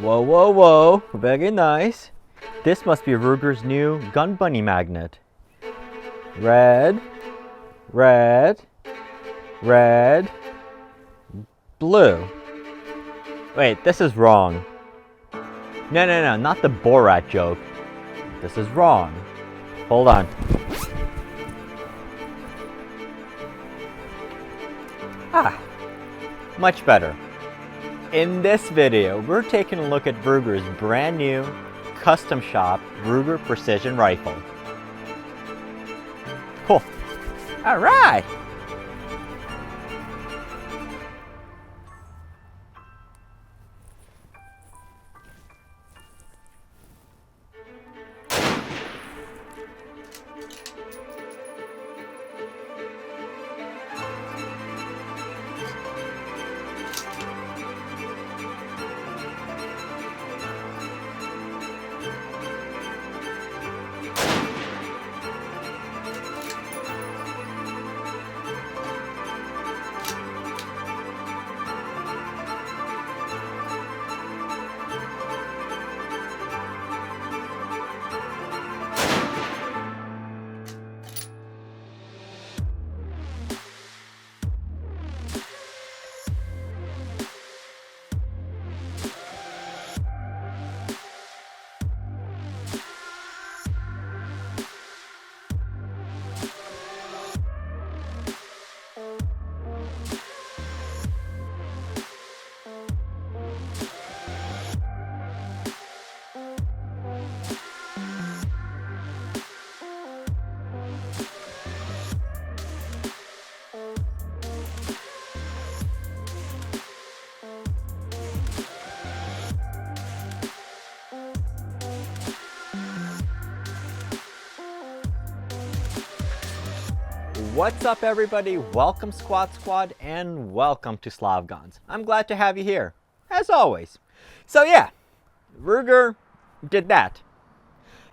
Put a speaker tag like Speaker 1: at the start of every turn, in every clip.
Speaker 1: Whoa, whoa, whoa, very nice. This must be Ruger's new gun bunny magnet. Red, red, red, blue. Wait, this is wrong. No, not the Borat joke. This is wrong. Hold on. Much better. In this video, we're taking a look at Ruger's brand new custom shop Ruger Precision Rifle. Cool. All right. What's up, everybody? Welcome Squad and welcome to Slav Guns. I'm glad to have you here, as always. So yeah, Ruger did that.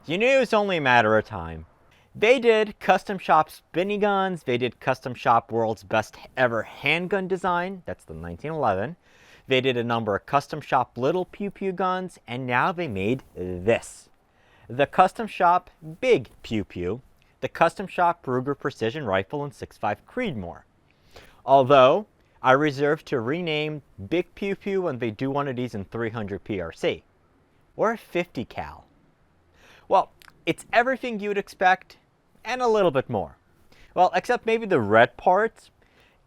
Speaker 1: You knew it was only a matter of time. They did custom shop spinny guns, they did custom shop world's best ever handgun design, that's the 1911. They did a number of custom shop little pew pew guns, and now they made this. The custom shop big pew pew. The custom shop Ruger Precision Rifle in 6.5 Creedmoor. Although, I reserve to rename Big Pew Pew when they do one of these in 300 PRC. Or a 50 cal. Well, it's everything you'd expect, and a little bit more. Well, except maybe the red parts.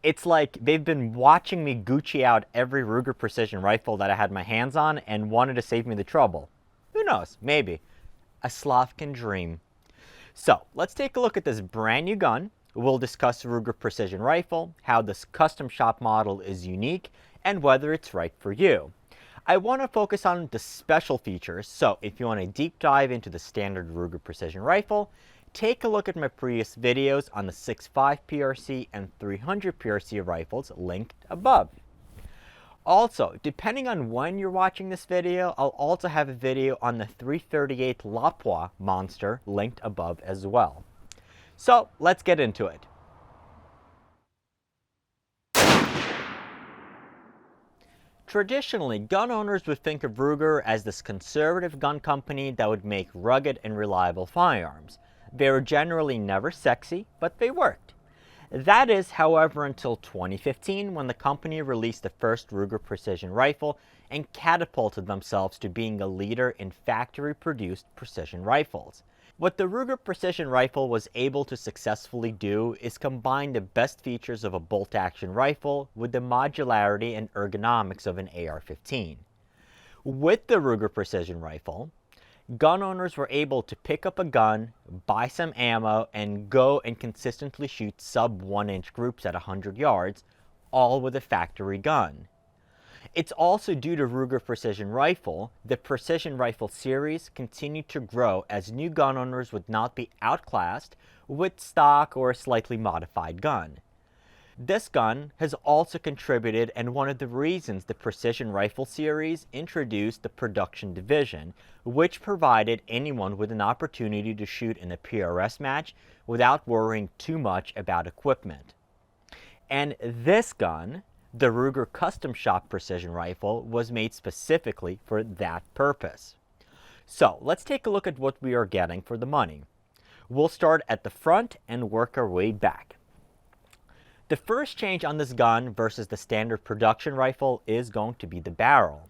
Speaker 1: It's like they've been watching me Gucci out every Ruger Precision Rifle that I had my hands on and wanted to save me the trouble. Who knows, maybe. A Slav can dream. So, let's take a look at this brand new gun. We'll discuss Ruger Precision Rifle, how this custom shop model is unique, and whether it's right for you. I want to focus on the special features, so if you want a deep dive into the standard Ruger Precision Rifle, take a look at my previous videos on the 6.5 PRC and 300 PRC rifles linked above. Also, depending on when you're watching this video, I'll also have a video on the 338 Lapua monster linked above as well. So, let's get into it. Traditionally, gun owners would think of Ruger as this conservative gun company that would make rugged and reliable firearms. They were generally never sexy, but they worked. That is, however, until 2015, when the company released the first Ruger Precision Rifle and catapulted themselves to being a leader in factory-produced precision rifles. What the Ruger Precision Rifle was able to successfully do is combine the best features of a bolt-action rifle with the modularity and ergonomics of an AR-15. With the Ruger Precision Rifle, gun owners were able to pick up a gun, buy some ammo, and go and consistently shoot sub 1-inch groups at 100 yards, all with a factory gun. It's also due to Ruger Precision Rifle, the Precision Rifle series continued to grow as new gun owners would not be outclassed with stock or a slightly modified gun. This gun has also contributed, and one of the reasons the Precision Rifle series introduced the production division, which provided anyone with an opportunity to shoot in a PRS match without worrying too much about equipment. And this gun, The Ruger Custom Shop Precision Rifle was made specifically for that purpose. So let's take a look at what we are getting for the money. We'll start at the front and work our way back. The first change on this gun versus the standard production rifle is going to be the barrel.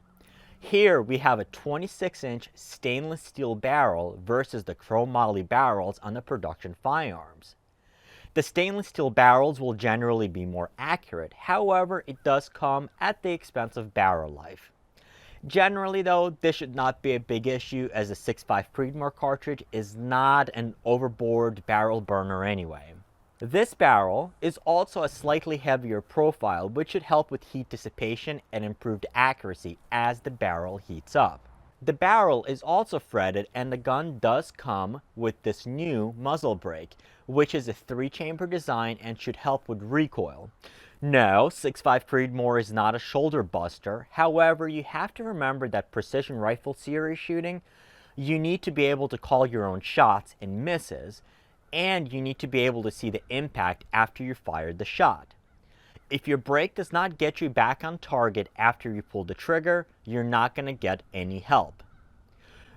Speaker 1: Here we have a 26-inch stainless steel barrel versus the chrome moly barrels on the production firearms. The stainless steel barrels will generally be more accurate, however it does come at the expense of barrel life. Generally though, this should not be a big issue as the 6.5 Creedmoor cartridge is not an overboard barrel burner anyway. This barrel is also a slightly heavier profile, which should help with heat dissipation and improved accuracy as the barrel heats up. The barrel is also fretted, and the gun does come with this new muzzle brake, which is a 3-chamber design and should help with recoil. No, 6.5 Creedmoor is not a shoulder buster. However, you have to remember that precision rifle series shooting, you need to be able to call your own shots and misses, and you need to be able to see the impact after you fired the shot. If your brake does not get you back on target after you pull the trigger, you're not going to get any help.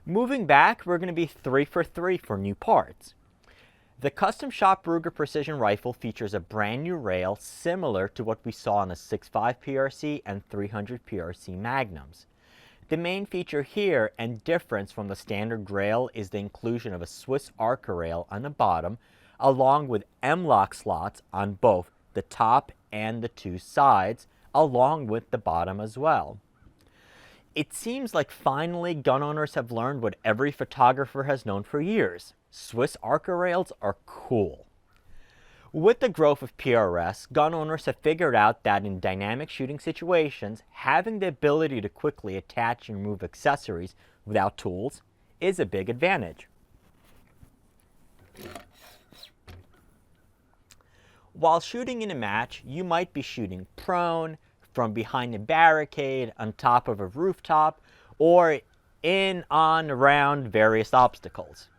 Speaker 1: Moving back, we're going to be 3 for 3 for new parts. The Custom Shop Ruger Precision Rifle features a brand new rail similar to what we saw on the 6.5 PRC and 300 PRC Magnums. The main feature here and difference from the standard rail is the inclusion of a Swiss Arca rail on the bottom, along with M-lock slots on both the top and the 2 sides, along with the bottom as well. It seems like finally gun owners have learned what every photographer has known for years. Swiss Arca rails are cool. With the growth of PRS, gun owners have figured out that in dynamic shooting situations, having the ability to quickly attach and remove accessories without tools is a big advantage. While shooting in a match, you might be shooting prone, from behind a barricade, on top of a rooftop, or in, on, around various obstacles.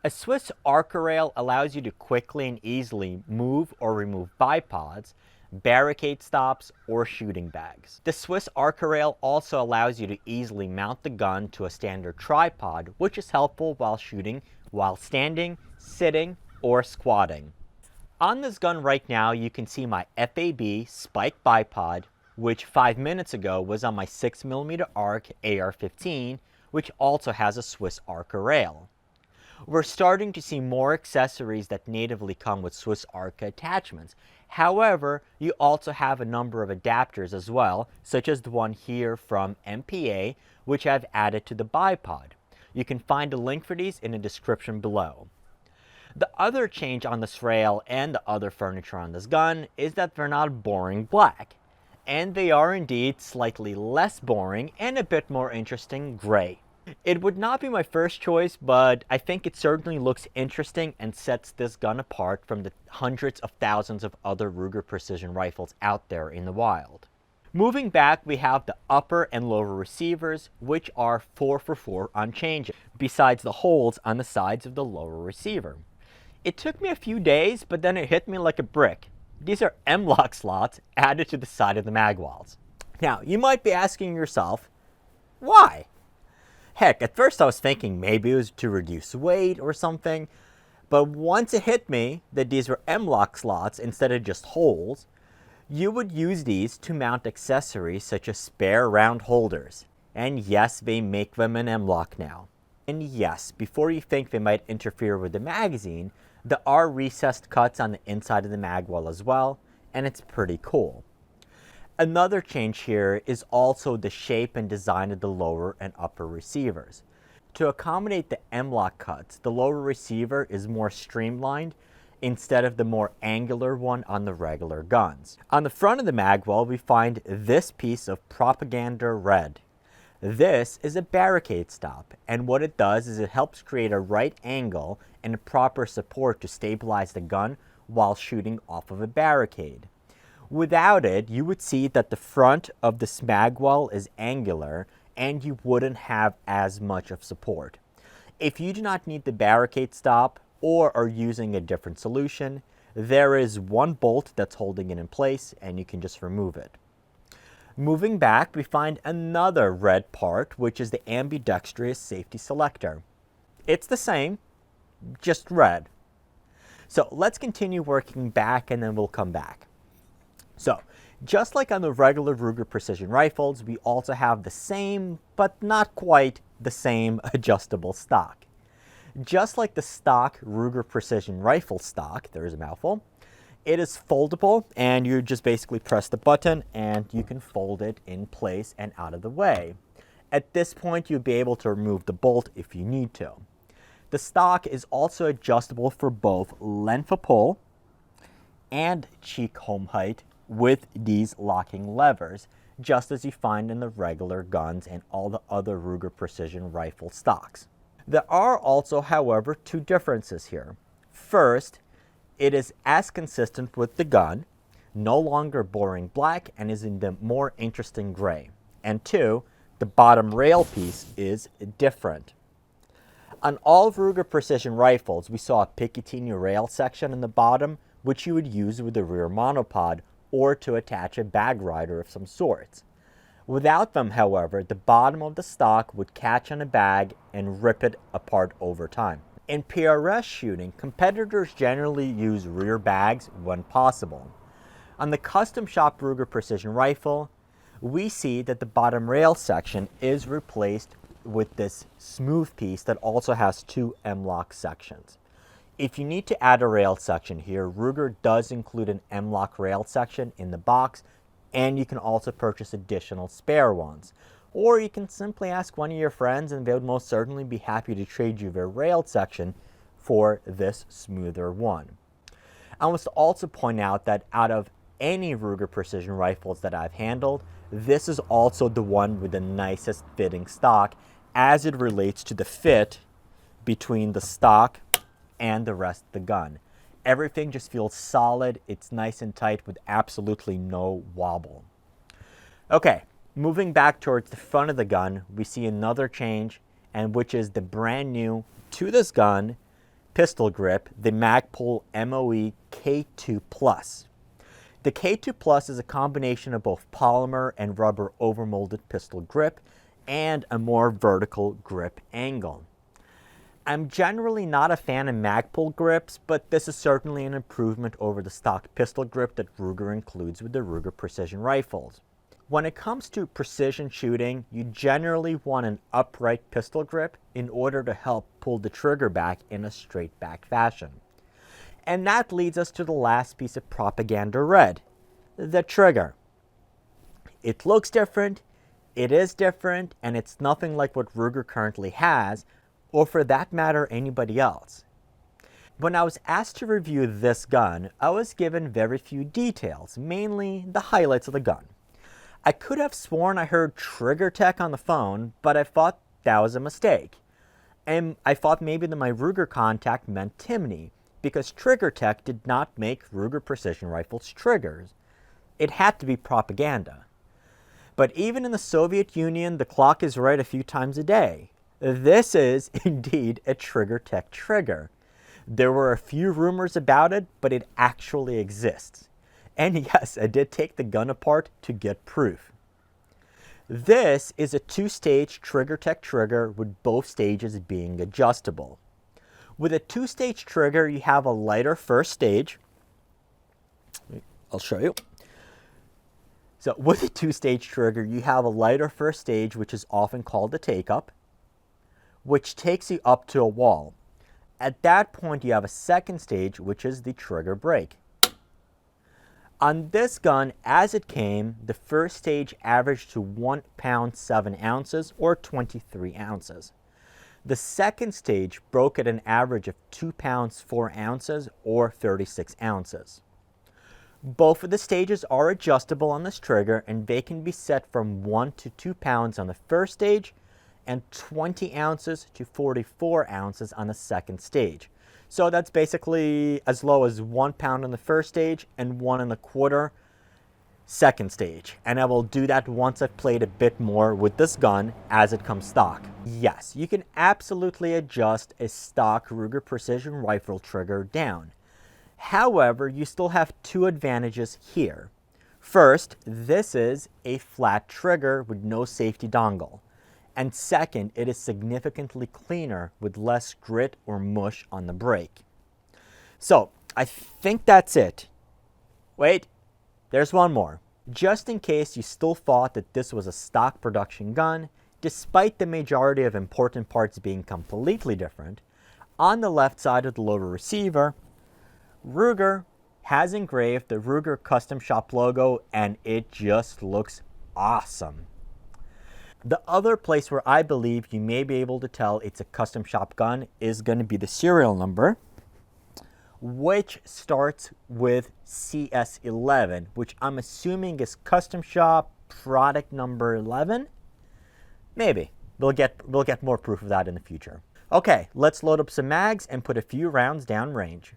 Speaker 1: A Swiss Arca rail allows you to quickly and easily move or remove bipods, barricade stops, or shooting bags. The Swiss Arca rail also allows you to easily mount the gun to a standard tripod, which is helpful while shooting while standing, sitting, or squatting. On this gun right now, you can see my FAB spike bipod, which 5 minutes ago was on my 6mm ARC AR-15, which also has a Swiss Arca rail. We're starting to see more accessories that natively come with Swiss Arca attachments. However, you also have a number of adapters as well, such as the one here from MPA, which I've added to the bipod. You can find a link for these in the description below. The other change on this rail and the other furniture on this gun is that they're not boring black, and they are indeed slightly less boring and a bit more interesting gray. It would not be my first choice, but I think it certainly looks interesting and sets this gun apart from the hundreds of thousands of other Ruger precision rifles out there in the wild. Moving back, we have the upper and lower receivers, which are 4 for 4 on change, besides the holes on the sides of the lower receiver. It took me a few days, but then it hit me like a brick. These are M-lock slots added to the side of the mag walls. Now, you might be asking yourself, why? Heck, at first I was thinking maybe it was to reduce weight or something, but once it hit me that these were M-lock slots instead of just holes, you would use these to mount accessories such as spare round holders. And yes, they make them an M-lock now. And yes, before you think they might interfere with the magazine, there are recessed cuts on the inside of the mag wall as well, and it's pretty cool. Another change here is also the shape and design of the lower and upper receivers. To accommodate the M-lock cuts, the lower receiver is more streamlined instead of the more angular one on the regular guns. On the front of the mag wall, we find this piece of propaganda red. This is a barricade stop, and what it does is it helps create a right angle and a proper support to stabilize the gun while shooting off of a barricade. Without it, you would see that the front of the mag wall is angular and you wouldn't have as much of support. If you do not need the barricade stop or are using a different solution, there is one bolt that's holding it in place and you can just remove it. Moving back, we find another red part, which is the ambidextrous safety selector. It's the same, just red. So let's continue working back and then we'll come back. So just like on the regular Ruger precision rifles, we also have the same, but not quite the same adjustable stock. Just like the stock Ruger precision rifle stock, there's a mouthful, it is foldable and you just basically press the button and you can fold it in place and out of the way. At this point, you'll be able to remove the bolt if you need to. The stock is also adjustable for both length of pull and cheek home height with these locking levers, just as you find in the regular guns and all the other Ruger precision rifle stocks. There are also, however, two differences here. First, it is as consistent with the gun, no longer boring black and is in the more interesting gray. And two, the bottom rail piece is different. On all Ruger precision rifles, we saw a Picatinny rail section in the bottom, which you would use with the rear monopod or to attach a bag rider of some sorts. Without them, however, the bottom of the stock would catch on a bag and rip it apart over time. In PRS shooting, competitors generally use rear bags when possible. On the custom shop Ruger precision rifle, we see that the bottom rail section is replaced with this smooth piece that also has two M-LOK sections. If you need to add a rail section here, Ruger does include an M-LOK rail section in the box, and you can also purchase additional spare ones. Or you can simply ask one of your friends and they would most certainly be happy to trade you their rail section for this smoother one. I must also point out that out of any Ruger precision rifles that I've handled, this is also the one with the nicest fitting stock as it relates to the fit between the stock and the rest of the gun. Everything just feels solid, it's nice and tight with absolutely no wobble. Okay, moving back towards the front of the gun, we see another change, and which is the brand new to this gun pistol grip, the Magpul MOE K2 Plus. The K2 Plus is a combination of both polymer and rubber overmolded pistol grip and a more vertical grip angle. I'm generally not a fan of Magpul grips, but this is certainly an improvement over the stock pistol grip that Ruger includes with the Ruger precision rifles. When it comes to precision shooting, you generally want an upright pistol grip in order to help pull the trigger back in a straight back fashion. And that leads us to the last piece of propaganda red, the trigger. It looks different, it is different, and it's nothing like what Ruger currently has, or for that matter, anybody else. When I was asked to review this gun, I was given very few details, mainly the highlights of the gun. I could have sworn I heard TriggerTech on the phone, but I thought that was a mistake. And I thought maybe that my Ruger contact meant Timney, because TriggerTech did not make Ruger precision rifles triggers. It had to be propaganda. But even in the Soviet Union, the clock is right a few times a day. This is indeed a TriggerTech trigger. There were a few rumors about it, but it actually exists. And yes, I did take the gun apart to get proof. This is a two-stage TriggerTech trigger with both stages being adjustable. With a two-stage trigger, you have a lighter first stage. I'll show you. So with a two-stage trigger, you have a lighter first stage, which is often called the take-up, which takes you up to a wall. At that point, you have a second stage, which is the trigger break. On this gun, as it came, the first stage averaged to 1 pound 7 ounces or 23 ounces. The second stage broke at an average of 2 pounds 4 ounces or 36 ounces. Both of the stages are adjustable on this trigger, and they can be set from 1 to 2 pounds on the first stage and 20 ounces to 44 ounces on the second stage. So that's basically as low as 1 pound on the first stage and 1 1/4 second stage. And I will do that once I've played a bit more with this gun as it comes stock. Yes, you can absolutely adjust a stock Ruger precision rifle trigger down. However, you still have two advantages here. First, this is a flat trigger with no safety dongle. And second, it is significantly cleaner with less grit or mush on the brake. So, I think that's it. Wait, there's one more. Just in case you still thought that this was a stock production gun, despite the majority of important parts being completely different, on the left side of the lower receiver, Ruger has engraved the Ruger Custom Shop logo, and it just looks awesome. The other place where I believe you may be able to tell it's a custom shop gun is going to be the serial number, which starts with CS11, which I'm assuming is custom shop product number 11. Maybe. We'll get more proof of that in the future. Okay, let's load up some mags and put a few rounds down range.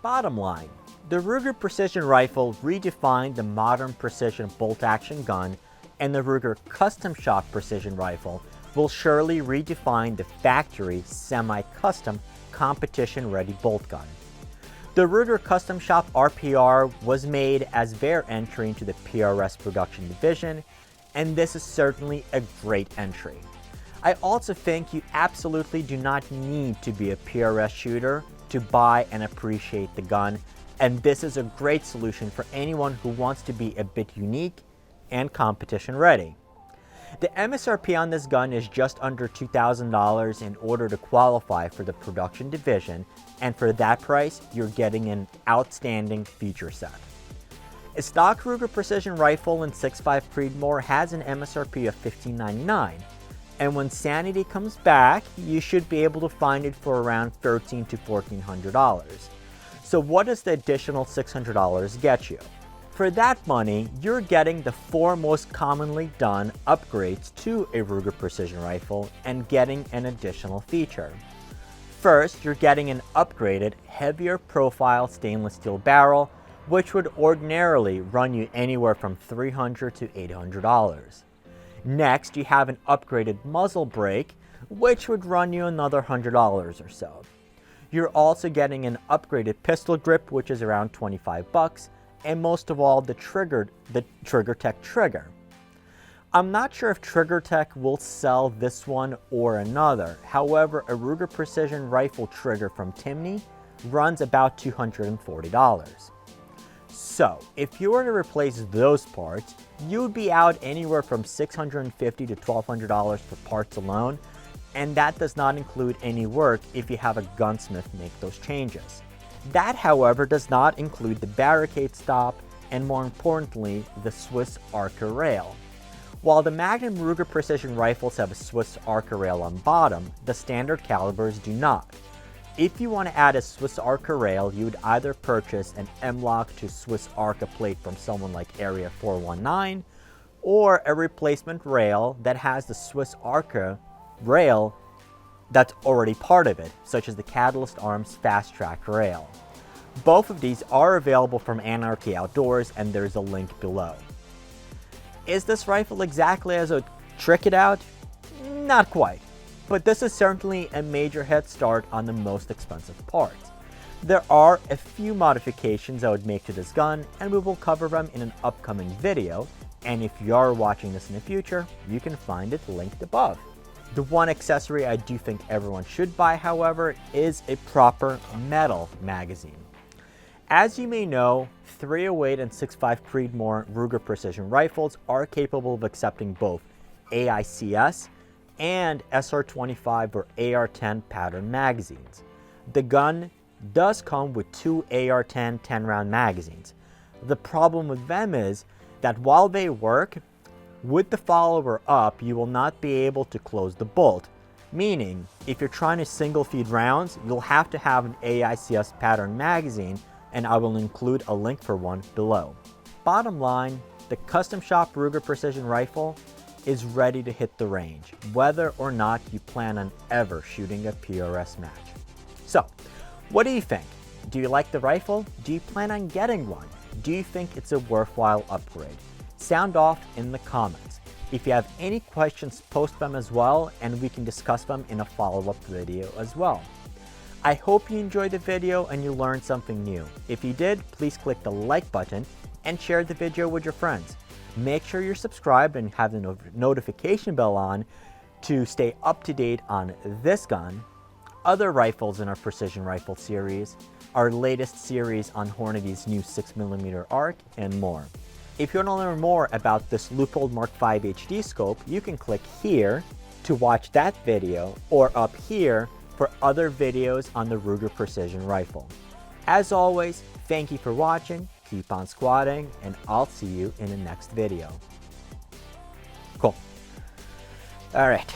Speaker 1: Bottom line, the Ruger Precision Rifle redefined the modern precision bolt-action gun, and the Ruger Custom Shop Precision Rifle will surely redefine the factory semi-custom competition-ready bolt gun. The Ruger Custom Shop RPR was made as their entry into the PRS production division, and this is certainly a great entry. I also think you absolutely do not need to be a PRS shooter to buy and appreciate the gun, and this is a great solution for anyone who wants to be a bit unique and competition ready. The MSRP on this gun is just under $2,000 in order to qualify for the production division, and for that price, you're getting an outstanding feature set. A stock Ruger Precision Rifle in 6.5 Creedmoor has an MSRP of $15.99. And when Sanity comes back, you should be able to find it for around $1,300 to $1,400. So what does the additional $600 get you? For that money, you're getting the 4 most commonly done upgrades to a Ruger Precision Rifle and getting an additional feature. First, you're getting an upgraded, heavier profile stainless steel barrel, which would ordinarily run you anywhere from $300 to $800. Next, you have an upgraded muzzle brake, which would run you another $100 or so. You're also getting an upgraded pistol grip, which is around $25, and most of all, the TriggerTech Trigger. I'm not sure if TriggerTech will sell this one or another. However, a Ruger Precision Rifle trigger from Timney runs about $240. So, if you were to replace those parts, you would be out anywhere from $650 to $1,200 for parts alone, and that does not include any work if you have a gunsmith make those changes. That, however, does not include the barricade stop and, more importantly, the Swiss Arca rail. While the Magnum Ruger Precision Rifles have a Swiss Arca rail on bottom, the standard calibers do not. If you want to add a Swiss Arca rail, you would either purchase an M-LOK to Swiss Arca plate from someone like Area 419, or a replacement rail that has the Swiss Arca rail that's already part of it, such as the Catalyst Arms Fast Track rail. Both of these are available from Anarchy Outdoors, and there's a link below. Is this rifle exactly as I trick it out? Not quite. But this is certainly a major head start on the most expensive parts. There are a few modifications I would make to this gun, and we will cover them in an upcoming video, And if you're watching this in the future, you can find it linked above. The one accessory I do think everyone should buy, however, is a proper metal magazine. As you may know, 308 and 6.5 Creedmoor Ruger precision rifles are capable of accepting both AICS and SR25 or AR-10 pattern magazines. The gun does come with two AR-10 10-round magazines. The problem with them is that while they work, with the follower up, you will not be able to close the bolt. Meaning, if you're trying to single feed rounds, you'll have to have an AICS pattern magazine, and I will include a link for one below. Bottom line, the Custom Shop Ruger Precision Rifle is ready to hit the range, whether or not you plan on ever shooting a PRS match. So, what do you think? Do you like the rifle? Do you plan on getting one? Do you think it's a worthwhile upgrade? Sound off in the comments. If you have any questions, post them as well, and we can discuss them in a follow-up video as well. I hope you enjoyed the video and you learned something new. If you did, please click the like button and share the video with your friends. Make sure you're subscribed and have the notification bell on to stay up to date on this gun, other rifles in our precision rifle series, our latest series on Hornady's new 6mm ARC, and more. If you want to learn more about this Leupold Mark V HD scope, you can click here to watch that video, or up here for other videos on the Ruger Precision Rifle. As always, thank you for watching, keep on squatting, and I'll see you in the next video. Cool. All right.